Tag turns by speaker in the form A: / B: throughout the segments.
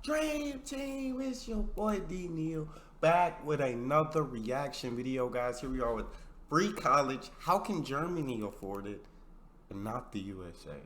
A: Dream Team, it's your boy D Neal back with another reaction video, guys. Here we are with free college. How can Germany afford it, but not the USA?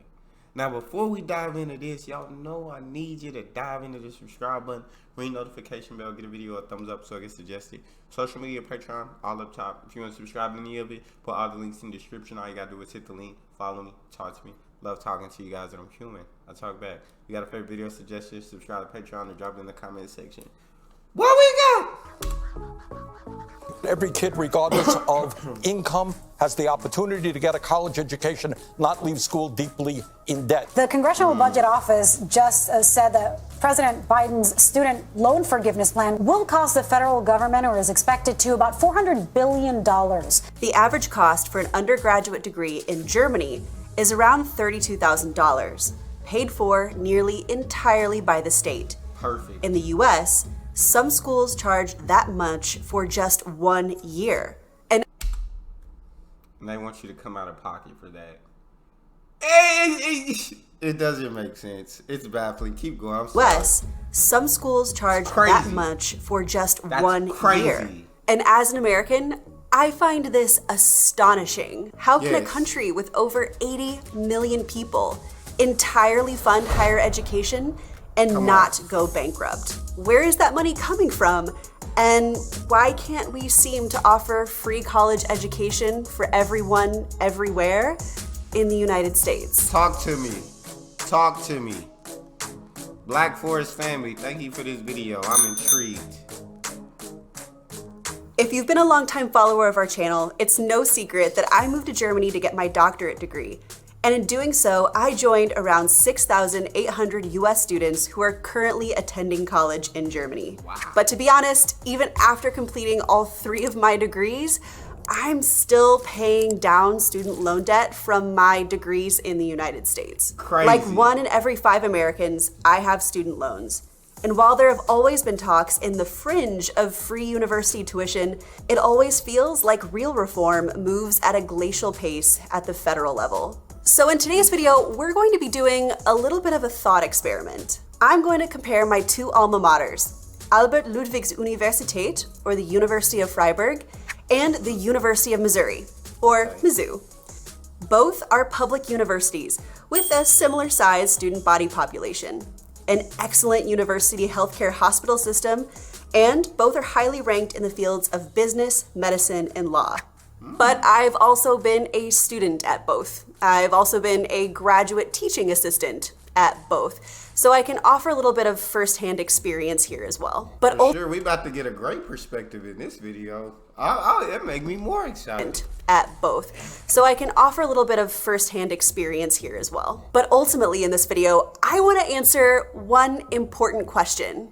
A: Now, before we dive into this, y'all know I need you to dive into the subscribe button, ring notification bell, get a video a thumbs up so it gets suggested. Social media, Patreon, all up top. If you want to subscribe to any of it, put all the links in the description. All you gotta do is hit the link, follow me, talk to me. Love talking to you guys, and I'm human. I talk back. You got a favorite video suggestion, subscribe to Patreon, or drop it in the comment section. Where we go?
B: Every kid, regardless of income, has the opportunity to get a college education, not leave school deeply in debt.
C: The Congressional Budget Office just said that President Biden's student loan forgiveness plan will cost the federal government, or is expected to, about $400 billion.
D: The average cost for an undergraduate degree in Germany is around $32,000, paid for nearly entirely by the state.
A: Perfect.
D: In the U.S., some schools charge that much for just 1 year. And
A: they want you to come out of pocket for that. It doesn't make sense. It's baffling. Keep going. I'm sorry.
D: Wes, some schools charge that much for just 1 year. And as an American, I find this astonishing. How can a country with over 80 million people entirely fund higher education and not go bankrupt? Where is that money coming from? And why can't we seem to offer free college education for everyone, everywhere in the United States?
A: Talk to me. Talk to me. Black Forest family, thank you for this video. I'm intrigued.
D: If you've been a longtime follower of our channel, it's no secret that I moved to Germany to get my doctorate degree. And in doing so, I joined around 6,800 US students who are currently attending college in Germany. Wow. But to be honest, even after completing all 3 of my degrees, I'm still paying down student loan debt from my degrees in the United States.
A: Crazy.
D: Like 1 in every 5 Americans, I have student loans. And while there have always been talks in the fringe of free university tuition, it always feels like real reform moves at a glacial pace at the federal level. So in today's video, we're going to be doing a little bit of a thought experiment. I'm going to compare my 2 alma maters, Albert Ludwigs Universität, or the University of Freiburg, and the University of Missouri, or Mizzou. Both are public universities with a similar sized student body population, an excellent university healthcare hospital system, and both are highly ranked in the fields of business, medicine, and law. But I've also been a student at both. I've also been a graduate teaching assistant at both. So I can offer a little bit of firsthand experience here as well. But
A: for sure, we about to get a great perspective in this video. It make me more excited.
D: At both. So I can offer a little bit of firsthand experience here as well. But ultimately in this video, I want to answer one important question.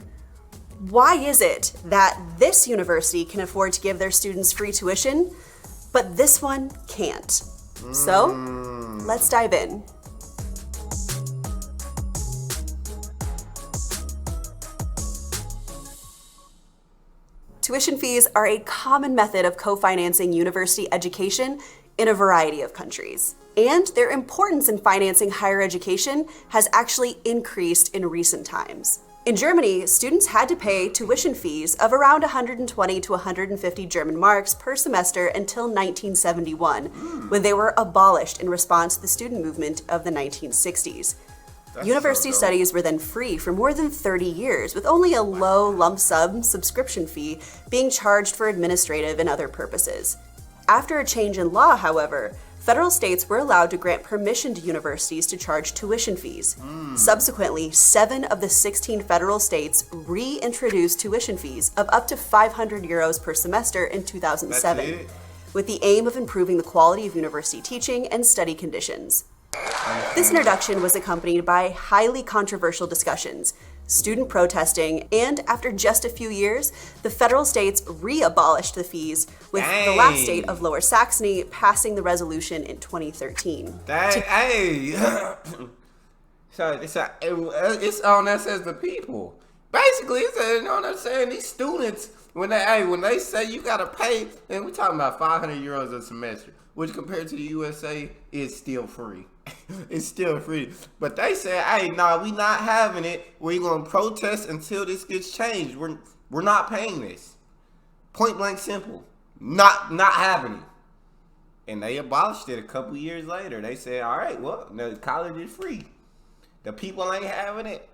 D: Why is it that this university can afford to give their students free tuition, but this one can't? So let's dive in. Tuition fees are a common method of co-financing university education in a variety of countries. And their importance in financing higher education has actually increased in recent times. In Germany, students had to pay tuition fees of around 120 to 150 German marks per semester until 1971, when they were abolished in response to the student movement of the 1960s. University studies were then free for more than 30 years, with only a low lump sum subscription fee being charged for administrative and other purposes. After a change in law, however, federal states were allowed to grant permission to universities to charge tuition fees. Subsequently, 7 of the 16 federal states reintroduced tuition fees of up to 500 euros per semester in 2007, with the aim of improving the quality of university teaching and study conditions. This introduction was accompanied by highly controversial discussions, student protesting, and after just a few years, the federal states re-abolished the fees, with the last state of Lower Saxony passing the resolution in 2013.
A: So it's on us as the people. Basically, it's on us saying these students When they say you gotta pay, and we're talking about 500 euros a semester, which compared to the USA is still free. It's still free. But they said, hey, nah, we not having it. We're gonna protest until this gets changed. We're not paying this. Point blank simple. Not having it. And they abolished it a couple years later. They said, all right, well, the college is free. The people ain't having it.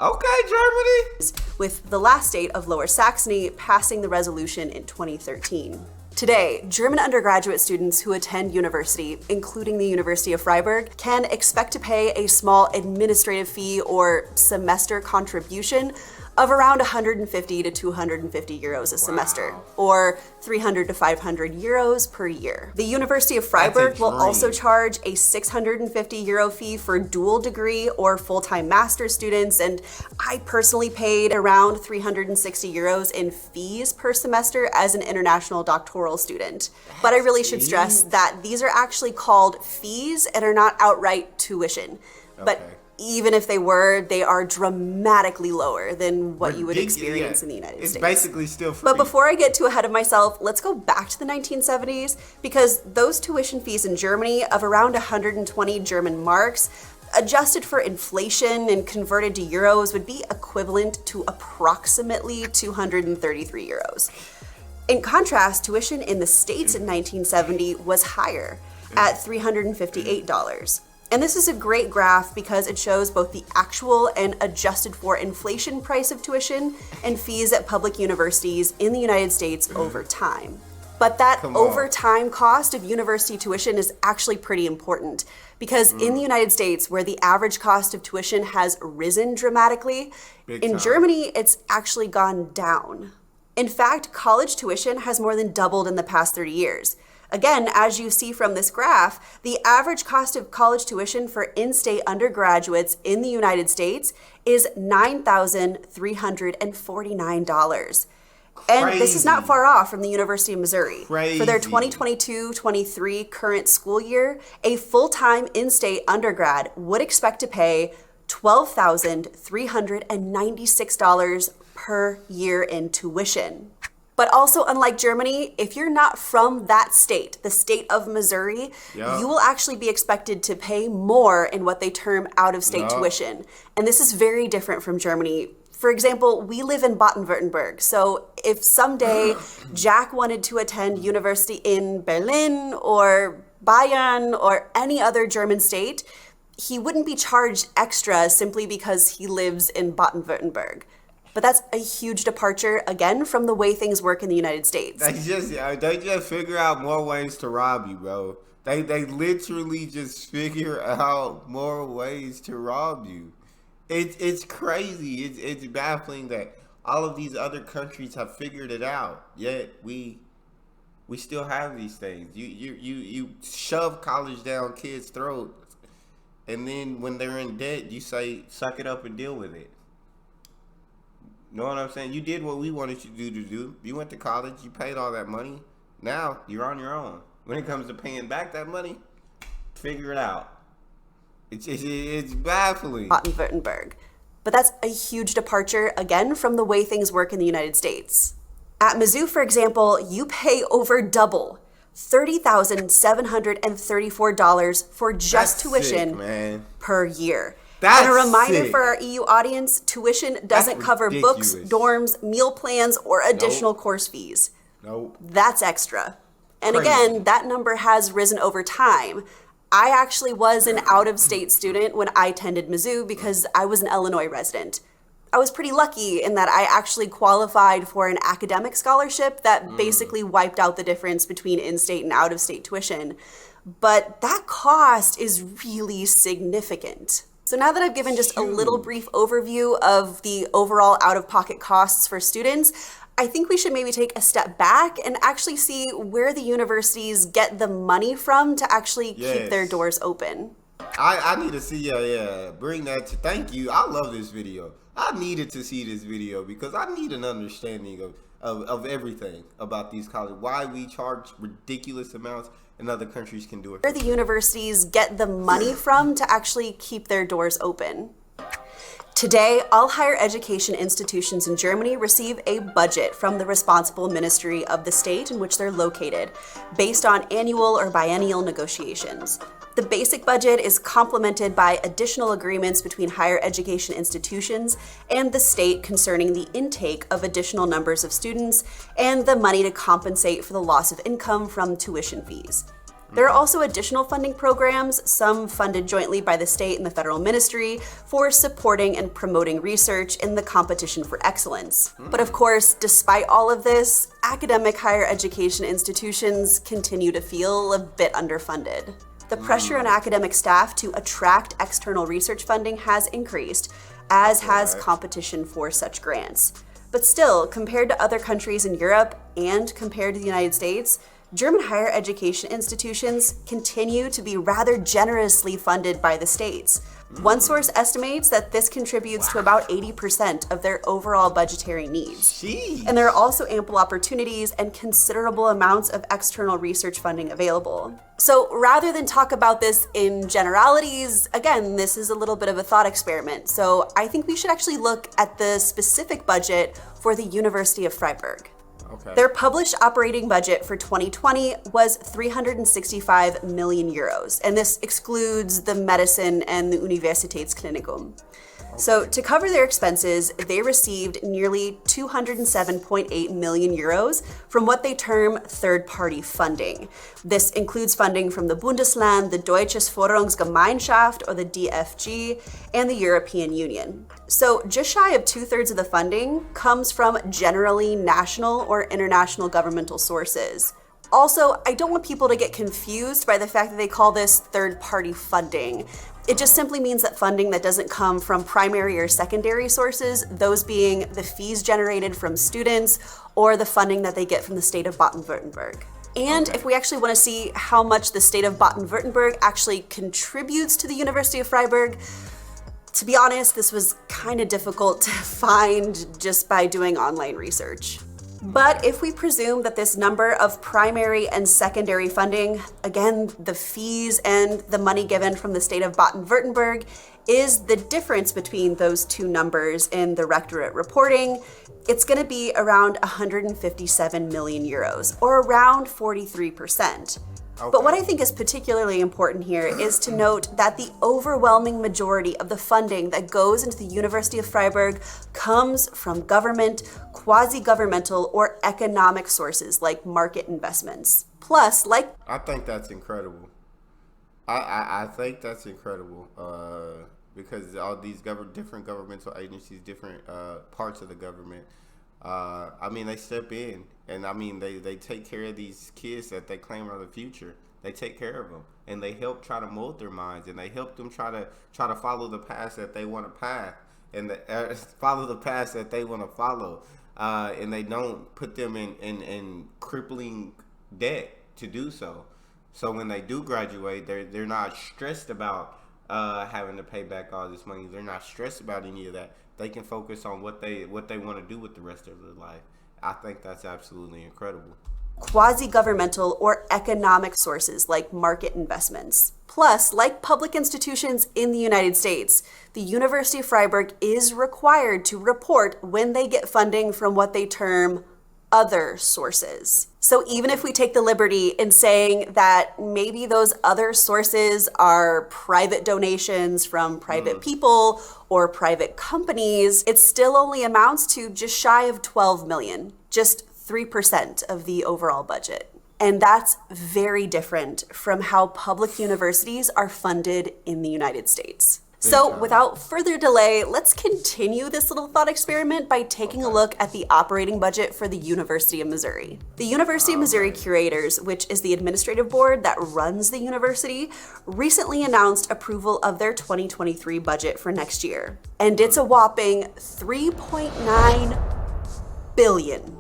A: Okay, Germany.
D: With the last state of Lower Saxony passing the resolution in 2013. Today, German undergraduate students who attend university, including the University of Freiburg, can expect to pay a small administrative fee or semester contribution of around 150 to 250 euros a semester, or 300 to 500 euros per year. The University of Freiburg will also charge a 650 euro fee for dual degree or full-time master students, and I personally paid around 360 euros in fees per semester as an international doctoral student. But I really should stress that these are actually called fees and are not outright tuition. But even if they were, they are dramatically lower than what you would experience in the United States.
A: It's basically still free.
D: But before I get too ahead of myself, let's go back to the 1970s, because those tuition fees in Germany of around 120 German marks, adjusted for inflation and converted to euros, would be equivalent to approximately 233 euros. In contrast, tuition in the States in 1970 was higher at $358. And this is a great graph because it shows both the actual and adjusted for inflation price of tuition and fees at public universities in the United States over time. But that over time cost of university tuition is actually pretty important, because in the United States, where the average cost of tuition has risen dramatically, in Germany, it's actually gone down. In fact, college tuition has more than doubled in the past 30 years. Again, as you see from this graph, the average cost of college tuition for in-state undergraduates in the United States is $9,349. And this is not far off from the University of Missouri. For their 2022-23 current school year, a full-time in-state undergrad would expect to pay $12,396 per year in tuition. But also, unlike Germany, if you're not from that state, the state of Missouri, you will actually be expected to pay more in what they term out-of-state tuition. And this is very different from Germany. For example, we live in Baden-Württemberg. So if someday Jack wanted to attend university in Berlin or Bayern or any other German state, he wouldn't be charged extra simply because he lives in Baden-Württemberg. But that's a huge departure, again, from the way things work in the United States.
A: They just figure out more ways to rob you, bro. They literally just figure out more ways to rob you. It's crazy. It's baffling that all of these other countries have figured it out. Yet we still have these things. You shove college down kids' throats, and then when they're in debt, you say, suck it up and deal with it. Know what I'm saying? You did what we wanted you to do. You went to college. You paid all that money. Now you're on your own. When it comes to paying back that money, figure it out. It's baffling.
D: Baden-Württemberg. But that's a huge departure, again, from the way things work in the United States. At Mizzou, for example, you pay over double, $30,734 for just tuition per year. And a reminder for our EU audience, tuition doesn't cover books, dorms, meal plans, or additional course fees. That's extra. And again, that number has risen over time. I actually was an out-of-state student when I attended Mizzou because I was an Illinois resident. I was pretty lucky in that I actually qualified for an academic scholarship that basically wiped out the difference between in-state and out-of-state tuition. But that cost is really significant. So now that I've given just a little brief overview of the overall out-of-pocket costs for students, I think we should maybe take a step back and actually see where the universities get the money from to actually keep their doors open.
A: I need to see, bring that to, thank you. I love this video. I needed to see this video because I need an understanding of everything about these colleges, why we charge ridiculous amounts and other countries can do it.
D: Where the universities get the money from to actually keep their doors open. Today, all higher education institutions in Germany receive a budget from the responsible ministry of the state in which they're located, based on annual or biennial negotiations. The basic budget is complemented by additional agreements between higher education institutions and the state concerning the intake of additional numbers of students and the money to compensate for the loss of income from tuition fees. There are also additional funding programs, some funded jointly by the state and the federal ministry, for supporting and promoting research in the competition for excellence. But of course, despite all of this, academic higher education institutions continue to feel a bit underfunded. The pressure on academic staff to attract external research funding has increased, as has competition for such grants. But still, compared to other countries in Europe and compared to the United States, German higher education institutions continue to be rather generously funded by the states. One source estimates that this contributes to about 80% of their overall budgetary needs.
A: Jeez.
D: And there are also ample opportunities and considerable amounts of external research funding available. So rather than talk about this in generalities, again, this is a little bit of a thought experiment. So I think we should actually look at the specific budget for the University of Freiburg.
A: Okay.
D: Their published operating budget for 2020 was 365 million euros, and this excludes the medicine and the Universitätsklinikum. So to cover their expenses, they received nearly 207.8 million euros from what they term third-party funding. This includes funding from the Bundesland, the Deutsches Forschungsgemeinschaft, or the DFG, and the European Union. So just shy of 2/3 of the funding comes from generally national or international governmental sources. Also, I don't want people to get confused by the fact that they call this third-party funding. It just simply means that funding that doesn't come from primary or secondary sources, those being the fees generated from students or the funding that they get from the state of Baden-Württemberg. And if we actually want to see how much the state of Baden-Württemberg actually contributes to the University of Freiburg, to be honest, this was kind of difficult to find just by doing online research. But if we presume that this number of primary and secondary funding, again, the fees and the money given from the state of Baden-Württemberg, is the difference between those two numbers in the rectorate reporting, it's going to be around 157 million euros, or around 43%. But what I think is particularly important here is to note that the overwhelming majority of the funding that goes into the University of Freiburg comes from government, quasi-governmental, or economic sources like market investments. Plus, like...
A: I think that's incredible. I think that's incredible because all these different governmental agencies, different parts of the government, I mean, they step in and I mean, they take care of these kids that they claim are the future. They take care of them and they help try to mold their minds and they help them try to follow the path that they want to path and follow the path that they want to follow. And they don't put them in crippling debt to do so. So when they do graduate, they're not stressed about having to pay back all this money. They're not stressed about any of that. They can focus on what they want to do with the rest of their life. I think that's absolutely incredible.
D: Quasi-governmental or economic sources like market investments. Plus, like public institutions in the United States, the University of Freiburg is required to report when they get funding from what they term other sources. So even if we take the liberty in saying that maybe those other sources are private donations from private people or private companies, it still only amounts to just shy of 12 million, just 3% of the overall budget. And that's very different from how public universities are funded in the United States. So without further delay, let's continue this little thought experiment by taking a look at the operating budget for the University of Missouri. The University of Missouri Curators, which is the administrative board that runs the university, recently announced approval of their 2023 budget for next year. And it's a whopping 3.9 billion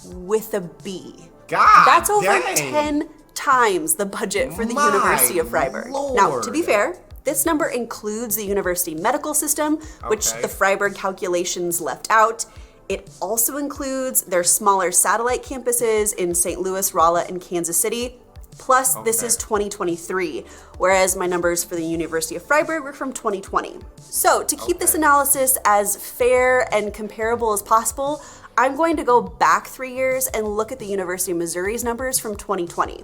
D: with a B.
A: God,
D: that's over
A: dang.
D: 10 times the budget for the University of Freiburg.
A: Lord.
D: Now, to be fair, this number includes the university medical system, which the Freiburg calculations left out. It also includes their smaller satellite campuses in St. Louis, Rolla, and Kansas City. Plus, this
A: Okay.
D: is 2023, whereas my numbers for the University of Freiburg were from 2020. So, to keep this analysis as fair and comparable as possible, I'm going to go back 3 years and look at the University of Missouri's numbers from 2020.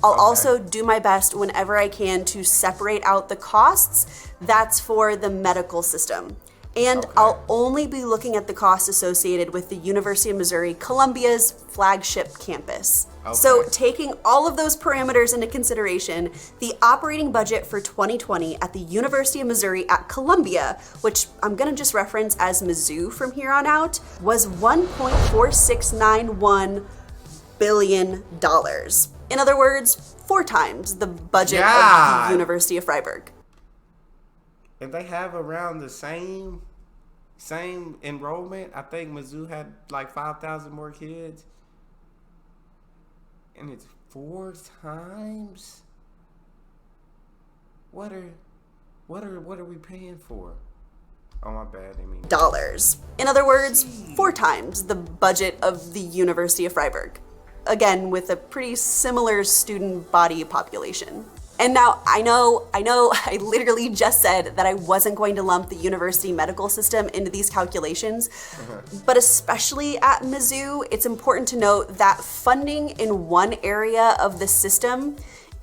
D: I'll also do my best whenever I can to separate out the costs. That's for the medical system. And I'll only be looking at the costs associated with the University of Missouri Columbia's flagship campus. So taking all of those parameters into consideration, the operating budget for 2020 at the University of Missouri at Columbia, which I'm gonna just reference as Mizzou from here on out, was $1.4691 billion. In other words, 4 times the budget of the University of Freiburg.
A: And they have around the same enrollment. I think Mizzou had like 5,000 more kids. And it's 4 times? What are we paying for? Oh, my bad. I mean
D: dollars. In other words, 4 times the budget of the University of Freiburg. Again, with a pretty similar student body population. And now, I know, I literally just said that I wasn't going to lump the university medical system into these calculations, but especially at Mizzou, it's important to note that funding in one area of the system,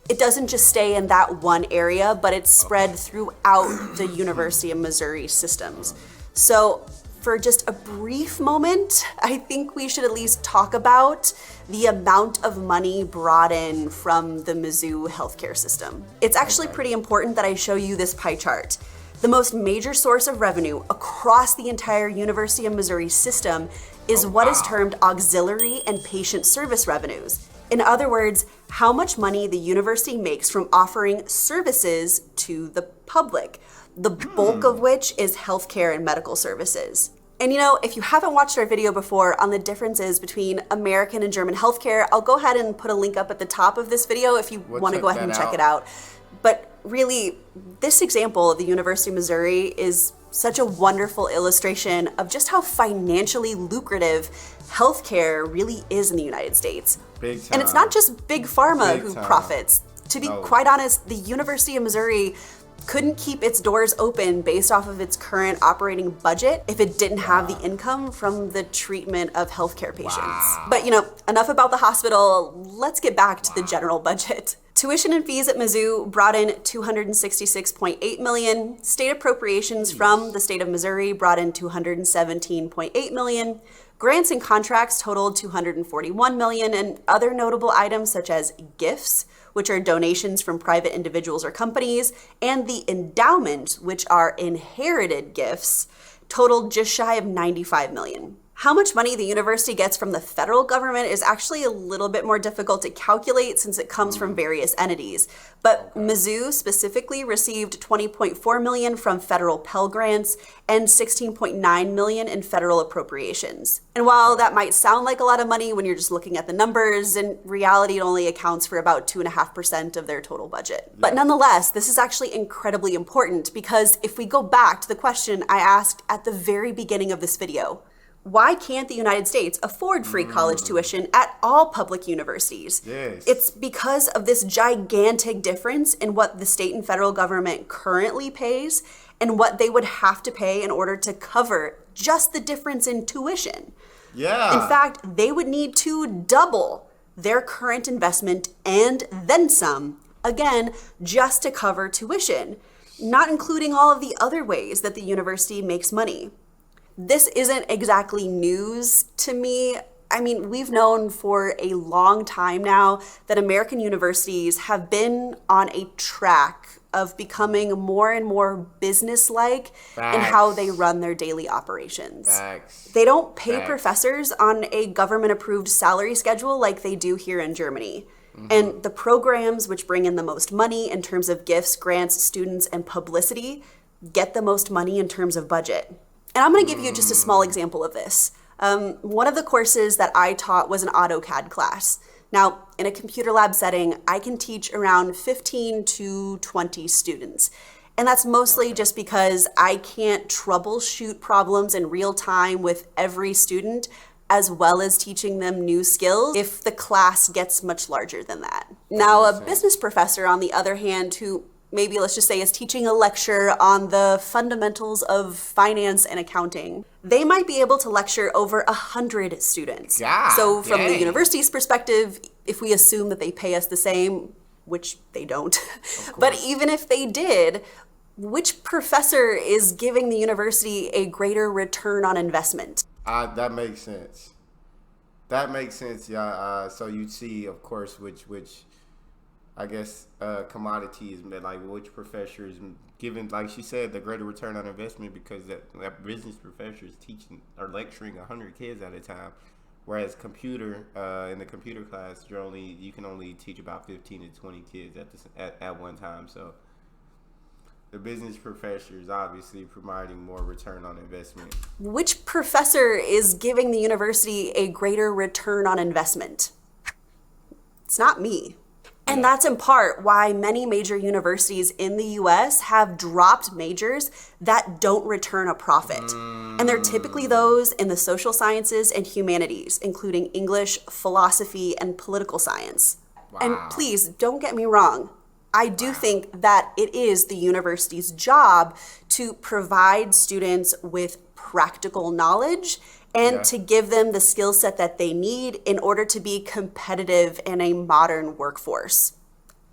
D: it doesn't just stay in that one area, but it's spread throughout the University of Missouri systems. So for just a brief moment, I think we should at least talk about the amount of money brought in from the Mizzou healthcare system. It's actually pretty important that I show you this pie chart. The most major source of revenue across the entire University of Missouri system is what is termed auxiliary and patient service revenues. In other words, how much money the university makes from offering services to the public, the bulk of which is healthcare and medical services. And you know, if you haven't watched our video before on the differences between American and German healthcare, I'll go ahead and put a link up at the top of this video if you want to go ahead and check it out. But really, this example of the University of Missouri is such a wonderful illustration of just how financially lucrative healthcare really is in the United States.
A: Big time.
D: And it's not just big pharma
A: Big
D: who
A: time.
D: profits. To be quite honest, the University of Missouri couldn't keep its doors open based off of its current operating budget if it didn't have the income from the treatment of healthcare patients. But you know, enough about the hospital, let's get back to the general budget. Tuition and fees at Mizzou brought in $266.8 million. State appropriations from the state of Missouri brought in $217.8 million. Grants and contracts totaled $241 million, and other notable items such as gifts, which are donations from private individuals or companies, and the endowment, which are inherited gifts, totaled just shy of $95 million. How much money the university gets from the federal government is actually a little bit more difficult to calculate since it comes from various entities. But Mizzou specifically received $20.4 million from federal Pell Grants and $16.9 million in federal appropriations. And while that might sound like a lot of money when you're just looking at the numbers, in reality it only accounts for about 2.5% of their total budget. But nonetheless, this is actually incredibly important because if we go back to the question I asked at the very beginning of this video, why can't the United States afford free college tuition at all public universities?
A: Yes.
D: It's because of this gigantic difference in what the state and federal government currently pays and what they would have to pay in order to cover just the difference in tuition.
A: Yeah.
D: In fact, they would need to double their current investment and then some, again, just to cover tuition, not including all of the other ways that the university makes money. This isn't exactly news to me. I mean, we've known for a long time now that American universities have been on a track of becoming more and more business-like in how they run their daily operations. They don't pay professors on a government-approved salary schedule like they do here in Germany. And the programs which bring in the most money in terms of gifts, grants, students, and publicity get the most money in terms of budget. And I'm going to give you just a small example of this. One of the courses that I taught was an AutoCAD class. Now, in a computer lab setting, I can teach around 15 to 20 students. And that's mostly just because I can't troubleshoot problems in real time with every student. as well as teaching them new skills if the class gets much larger than that. Now, a business professor, on the other hand, who maybe let's just say is teaching a lecture on the fundamentals of finance and accounting, they might be able to lecture over 100 students.
A: God,
D: so from the
A: dang.
D: university's perspective, if we assume that they pay us the same, which they don't, but even if they did, which professor is giving the university a greater return on investment?
A: That makes sense. That makes sense, yeah. So you see, of course, which I guess commodity is like which professor is given, like she said, the greater return on investment, because that business professor is teaching or lecturing 100 kids at a time, whereas in the computer class you can only teach about 15 to 20 kids at one time. So the business professor is obviously providing more return on investment.
D: Which professor is giving the university a greater return on investment? It's not me. And that's in part why many major universities in the US have dropped majors that don't return a profit. And they're typically those in the social sciences and humanities, including English, philosophy, and political science.
A: Wow.
D: And please, don't get me wrong. I do think that it is the university's job to provide students with practical knowledge and to give them the skill set that they need in order to be competitive in a modern workforce.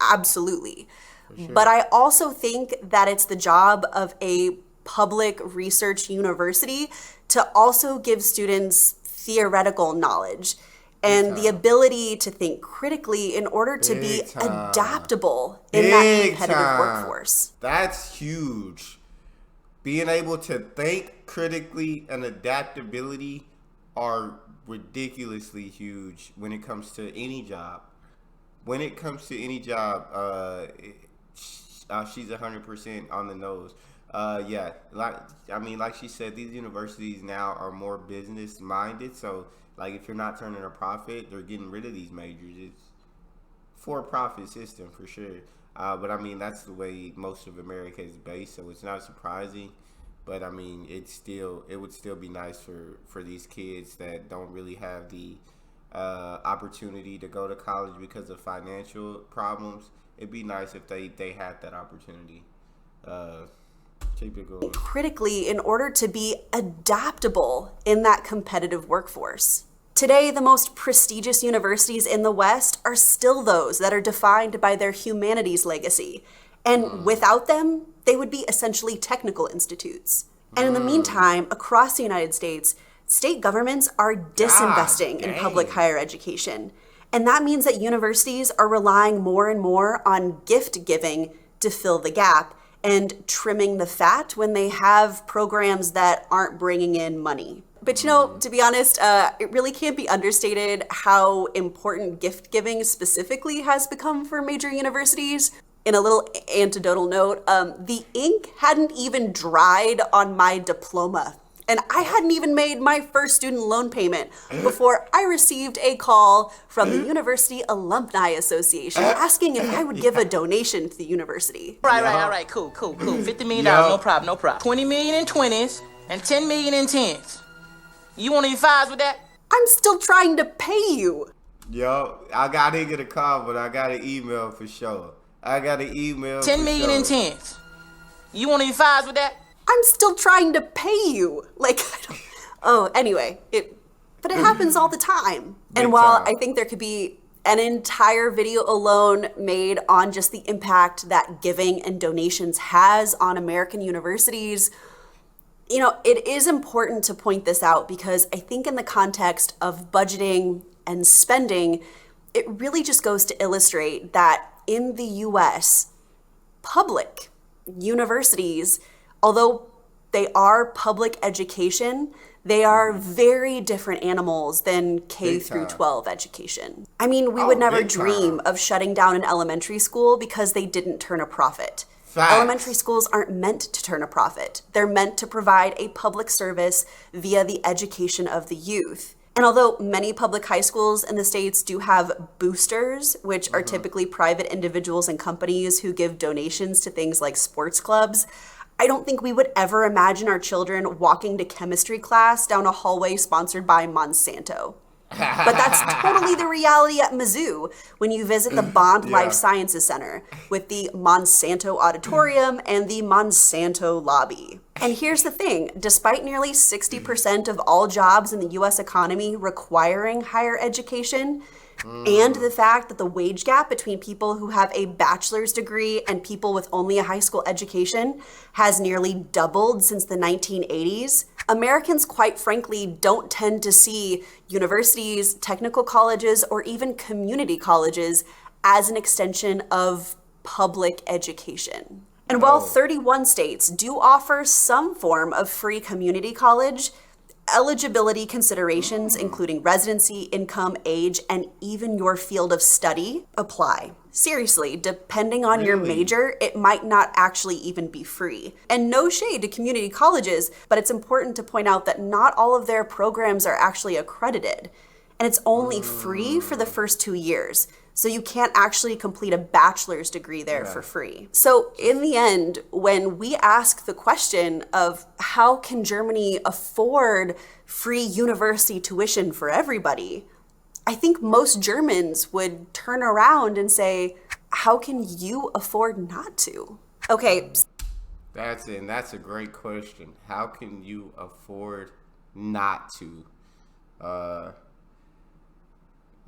D: Absolutely. Sure. But I also think that it's the job of a public research university to also give students theoretical knowledge and the ability to think critically in order to be adaptable in that competitive workforce.
A: That's huge. Being able to think critically and adaptability are ridiculously huge when it comes to any job. When it comes to any job, she's 100% on the nose. Like she said, these universities now are more business minded. So, like, if you're not turning a profit, they're getting rid of these majors. It's for-profit system for sure. But I mean, that's the way most of America is based, so it's not surprising. But I mean, it would still be nice for these kids that don't really have the opportunity to go to college because of financial problems. It'd be nice if they had that opportunity. Keep it going.
D: Critically in order to be adaptable in that competitive workforce. Today, the most prestigious universities in the West are still those that are defined by their humanities legacy. And without them, they would be essentially technical institutes. And in the meantime, across the United States, state governments are disinvesting in public higher education. And that means that universities are relying more and more on gift giving to fill the gap and trimming the fat when they have programs that aren't bringing in money. But to be honest, it really can't be understated how important gift giving specifically has become for major universities. In a little anecdotal note, the ink hadn't even dried on my diploma. And I hadn't even made my first student loan payment before I received a call from the University Alumni Association asking if I would give a donation to the university.
E: All right, cool. $50 million, no problem. 20 million in 20s and 10 million in 10s. You want any fives with that?
D: I'm still trying to pay you.
A: Yo, I didn't get a call, but I got an email for sure.
E: 10 million in 10s. You want any fives with that?
D: I'm still trying to pay you. Anyway, but it happens all the time. And while I think there could be an entire video alone made on just the impact that giving and donations has on American universities, it is important to point this out because I think in the context of budgeting and spending, it really just goes to illustrate that in the US, public universities, although they are public education, they are very different animals than K through 12 education. I mean, we would never dream of shutting down an elementary school because they didn't turn a profit.
A: Facts.
D: Elementary schools aren't meant to turn a profit. They're meant to provide a public service via the education of the youth. And although many public high schools in the States do have boosters, which are typically private individuals and companies who give donations to things like sports clubs, I don't think we would ever imagine our children walking to chemistry class down a hallway sponsored by Monsanto. But that's totally the reality at Mizzou when you visit the Bond Life Sciences Center with the Monsanto Auditorium and the Monsanto Lobby. And here's the thing, despite nearly 60% of all jobs in the US economy requiring higher education, and the fact that the wage gap between people who have a bachelor's degree and people with only a high school education has nearly doubled since the 1980s, Americans, quite frankly, don't tend to see universities, technical colleges, or even community colleges as an extension of public education. And while 31 states do offer some form of free community college, eligibility considerations, including residency, income, age, and even your field of study, apply. Seriously, depending on your major, it might not actually even be free. And no shade to community colleges, but it's important to point out that not all of their programs are actually accredited. And it's only free for the first 2 years. So you can't actually complete a bachelor's degree there for free. So in the end, when we ask the question of how can Germany afford free university tuition for everybody, I think most Germans would turn around and say, how can you afford not to? Okay.
A: That's a great question. How can you afford not to?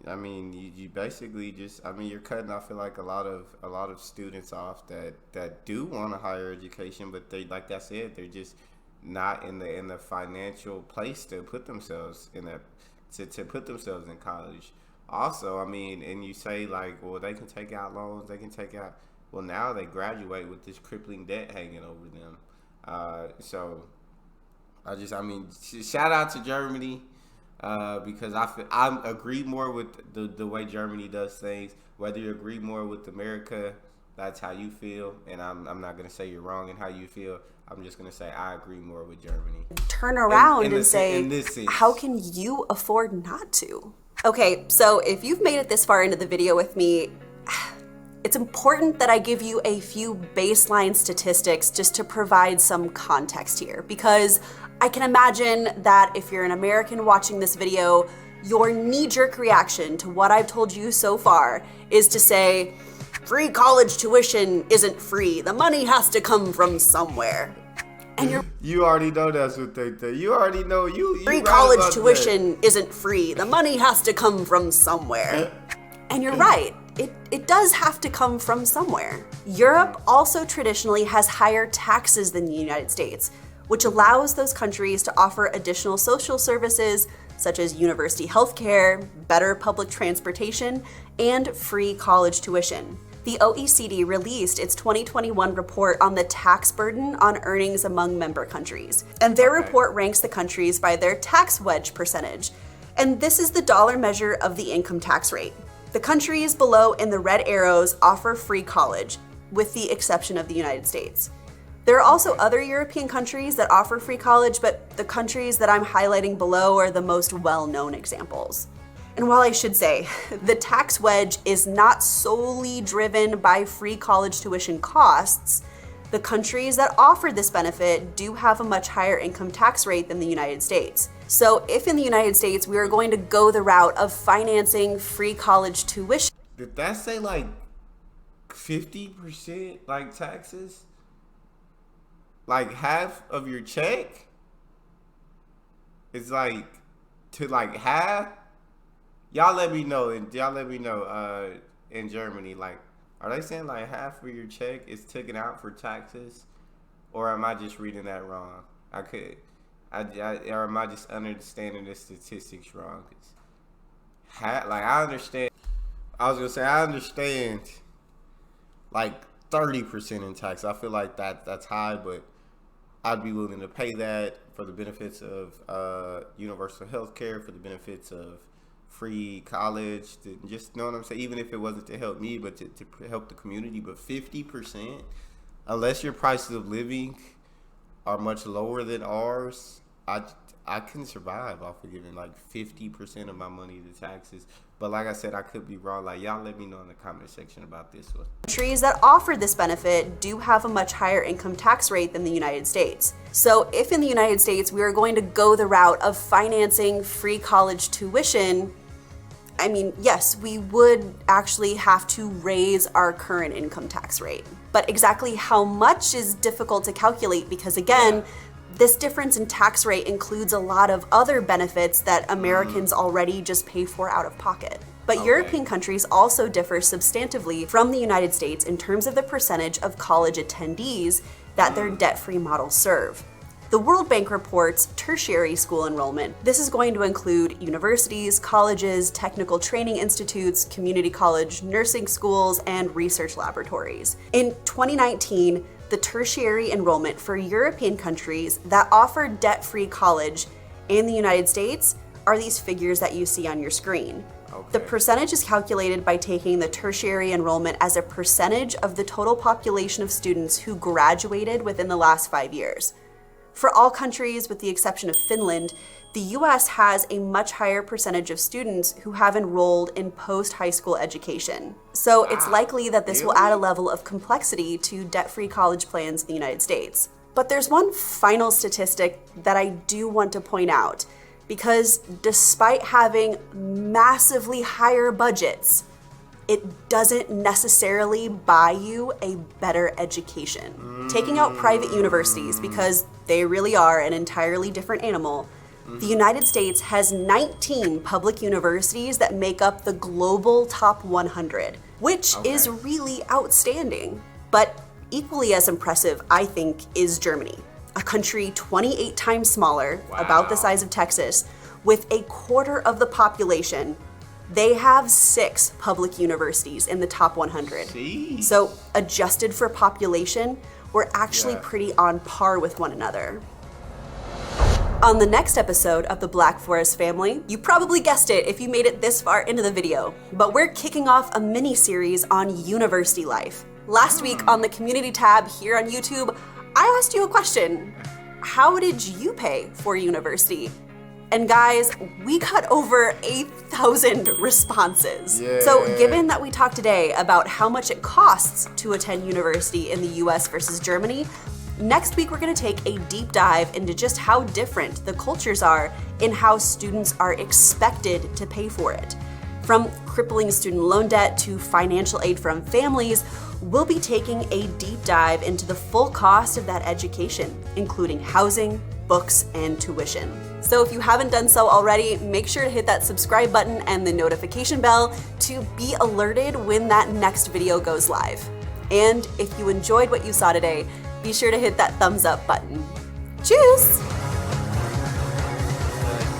A: I mean, you basically just, I mean, you're cutting, I feel like, a lot of students off that do want a higher education, but they, like I said, they're just not in the financial place to put themselves in that, to put themselves in college. Also, I mean, and you say like, well, they can take out loans, they can take out, well, now they graduate with this crippling debt hanging over them. So I mean, shout out to Germany. Because I agree more with the way Germany does things. Whether you agree more with America, that's how you feel, and I'm not gonna say you're wrong in how you feel. I'm just gonna say I agree more with Germany.
D: Turn around and say, how can you afford not to? Okay, so if you've made it this far into the video with me, it's important that I give you a few baseline statistics just to provide some context here, because I can imagine that if you're an American watching this video, your knee-jerk reaction to what I've told you so far is to say, free college tuition isn't free. The money has to come from somewhere. And
A: you already know that's what they think. You already know you
D: free college tuition isn't free. The money has to come from somewhere. And you're right. It does have to come from somewhere. Europe also traditionally has higher taxes than the United States, which allows those countries to offer additional social services such as university healthcare, better public transportation, and free college tuition. The OECD released its 2021 report on the tax burden on earnings among member countries, and their report ranks the countries by their tax wedge percentage. And this is the dollar measure of the income tax rate. The countries below in the red arrows offer free college, with the exception of the United States. There are also other European countries that offer free college, but the countries that I'm highlighting below are the most well-known examples. And while I should say, the tax wedge is not solely driven by free college tuition costs, the countries that offer this benefit do have a much higher income tax rate than the United States. So if in the United States we are going to go the route of financing free college tuition.
A: Did that say like 50% like taxes? Like half of your check is like to like half. Y'all let me know in Germany, like, are they saying like half of your check is taken out for taxes, or am I just reading that wrong? Or am I just understanding the statistics wrong? I understand. I was gonna say I understand like 30% in tax. I feel like that's high, but I'd be willing to pay that for the benefits of universal health care, for the benefits of free college, to just know what I'm saying, even if it wasn't to help me, but to help the community. But 50%, unless your prices of living are much lower than ours, I can survive off of giving like 50% of my money to taxes. But like I said, I could be wrong. Like, y'all let me know in the comment section about this one.
D: Countries that offer this benefit do have a much higher income tax rate than the United States. So if in the United States we are going to go the route of financing free college tuition, I mean, yes, we would actually have to raise our current income tax rate. But exactly how much is difficult to calculate because, again, this difference in tax rate includes a lot of other benefits that Americans already just pay for out of pocket. But European countries also differ substantively from the United States in terms of the percentage of college attendees that their debt-free models serve. The World Bank reports tertiary school enrollment. This is going to include universities, colleges, technical training institutes, community college, nursing schools, and research laboratories. In 2019, the tertiary enrollment for European countries that offer debt-free college in the United States are these figures that you see on your screen. The percentage is calculated by taking the tertiary enrollment as a percentage of the total population of students who graduated within the last 5 years. For all countries, with the exception of Finland, the US has a much higher percentage of students who have enrolled in post-high school education. So it's likely that this will add a level of complexity to debt-free college plans in the United States. But there's one final statistic that I do want to point out, because despite having massively higher budgets, it doesn't necessarily buy you a better education. Taking out private universities, because they really are an entirely different animal, the United States has 19 public universities that make up the global top 100, which is really outstanding. But equally as impressive, I think, is Germany, a country 28 times smaller, about the size of Texas, with a quarter of the population. They have 6 public universities in the top 100.
A: Jeez.
D: So adjusted for population, we're actually pretty on par with one another. On the next episode of the Black Forest family, you probably guessed it if you made it this far into the video, but we're kicking off a mini-series on university life. Last week on the community tab here on YouTube, I asked you a question. How did you pay for university? And guys, we got over 8,000 responses. So given that we talked today about how much it costs to attend university in the US versus Germany, next week we're gonna take a deep dive into just how different the cultures are in how students are expected to pay for it. From crippling student loan debt to financial aid from families, we'll be taking a deep dive into the full cost of that education, including housing, books, and tuition. So if you haven't done so already, make sure to hit that subscribe button and the notification bell to be alerted when that next video goes live. And if you enjoyed what you saw today, be sure to hit that thumbs up button. Cheers!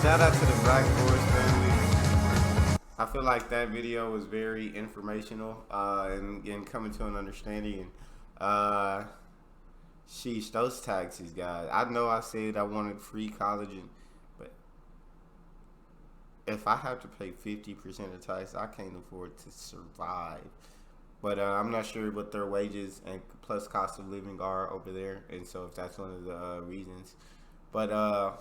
A: Shout out to the Black Forest family. I feel like that video was very informational and coming to an understanding. Sheesh, those taxes, guys. I know I said I wanted free college, but if I have to pay 50% of tax, I can't afford to survive. But I'm not sure what their wages and plus cost of living are over there, and so if that's one of the reasons. But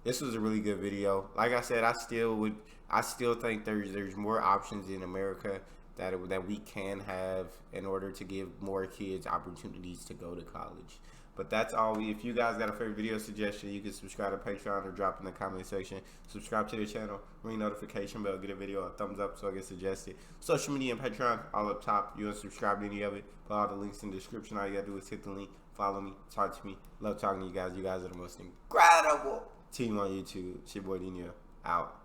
A: this was a really good video. Like I said, I still think there's more options in America that we can have in order to give more kids opportunities to go to college. But that's all. If you guys got a favorite video suggestion, you can subscribe to Patreon or drop in the comment section. Subscribe to the channel, ring notification bell, get a video a thumbs up so I get suggested. Social media and Patreon all up top. You want to subscribe to any of it, put all the links in the description. All you gotta do is hit the link, follow me, talk to me. Love talking to you guys. You guys are the most incredible team on YouTube. It's your boy Neal, out.